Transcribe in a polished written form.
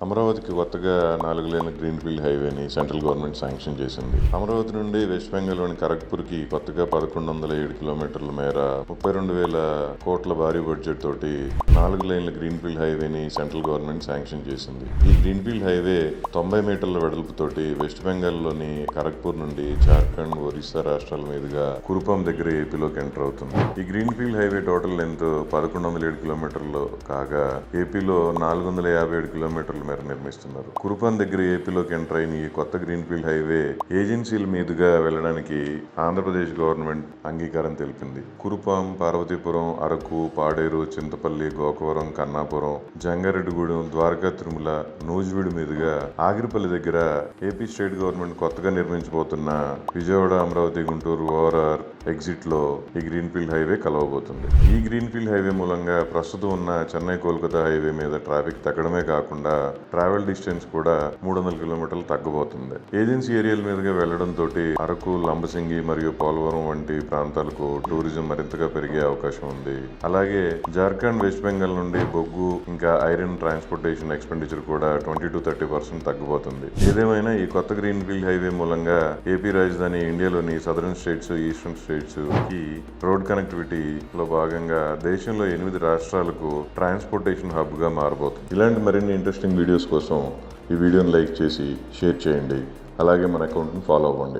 అమరావతికి కొత్తగా 4 లేన్ల greenfield హైవేని central government sanction చేసింది. అమరావతి నుండి వెస్ట్ బెంగాల్లోని ఖరగ్పూర్కి కొత్తగా 1107 కిలోమీటర్ల మేర 32,000 కోట్ల భారీ బడ్జెట్ తోటి 4 లేన్ల గ్రీన్ఫీల్డ్ హైవేని సెంట్రల్ గవర్నమెంట్ శాంక్షన్ చేసింది. ఈ గ్రీన్ఫీల్డ్ హైవే 90 మీటర్ల వెడల్పుతోటి వెస్ట్ బెంగాల్లోని ఖరగ్పూర్ నుండి జార్ఖండ్, ఒరిస్సా రాష్ట్రాల మీదుగా కురుపాం దగ్గర ఏపీలోకి ఎంటర్ అవుతుంది. ఈ గ్రీన్ఫీల్డ్ హైవే టోటల్ లెంత్ 1107 కిలోమీటర్లు కాగా ఏపీలో 457 కిలోమీటర్ల మేర నిర్మిస్తున్నారు. కురుపాం దగ్గర ఏపీలోకి ఎంటర్ అయిన ఈ కొత్త గ్రీన్ఫీల్డ్ హైవే ఏజెన్సీల మీదుగా వెళ్లడానికి ఆంధ్రప్రదేశ్ గవర్నమెంట్ అంగీకారం తెలిపింది. కురుపాం, పార్వతీపురం, అరకు, పాడేరు, చింతపల్లి, గోకవరం, కన్నాపురం, జంగారెడ్డిగూడెం, ద్వారకా, తిరుమల, నూజివీడు మీదుగా ఆగిరిపల్లి దగ్గర ఏపీ స్టేట్ గవర్నమెంట్ కొత్తగా నిర్మించబోతున్న విజయవాడ, అమరావతి, గుంటూరు ఓఆర్ఆర్ ఎగ్జిట్ లో ఈ గ్రీన్ఫీల్డ్ హైవే కలవబోతుంది. ఈ గ్రీన్ఫీల్డ్ హైవే మూలంగా ప్రస్తుతం ఉన్న చెన్నై, కోల్కతా హైవే మీద ట్రాఫిక్ తగ్గడమే కాకుండా ట్రావెల్ డిస్టెన్స్ కూడా 300 కిలోమీటర్లు తగ్గబోతుంది. ఏజెన్సీ ఏరియాల మీదుగా వెళ్లడంతో అరకు, లంబసింగి మరియు పోలవరం వంటి ప్రాంతాలకు టూరిజం మరింతగా పెరిగే అవకాశం ఉంది. అలాగే జార్ఖండ్, వెస్ట్ బెంగాల్ నుండి బొగ్గు ఇంకా ఐరన్ ట్రాన్స్పోర్టేషన్ ఎక్స్పెండిచర్ కూడా 20 to 30% తగ్గిపోతుంది. ఏదేమైనా ఈ కొత్త గ్రీన్ఫీల్డ్ హైవే మూలంగా ఏపీ రాజధాని ఇండియాలోని సదరన్ స్టేట్స్, ఈస్టర్న్ స్టేట్స్ కి రోడ్ కనెక్టివిటీ లో భాగంగా దేశంలో 8 రాష్ట్రాలకు ట్రాన్స్పోర్టేషన్ హబ్ గా మారబోతుంది. ఇలాంటి మరిన్ని ఇంట్రెస్టింగ్ వీడియోస్ కోసం ఈ వీడియోని లైక్ చేసి షేర్ చేయండి. అలాగే మన అకౌంట్ని ఫాలో అవ్వండి.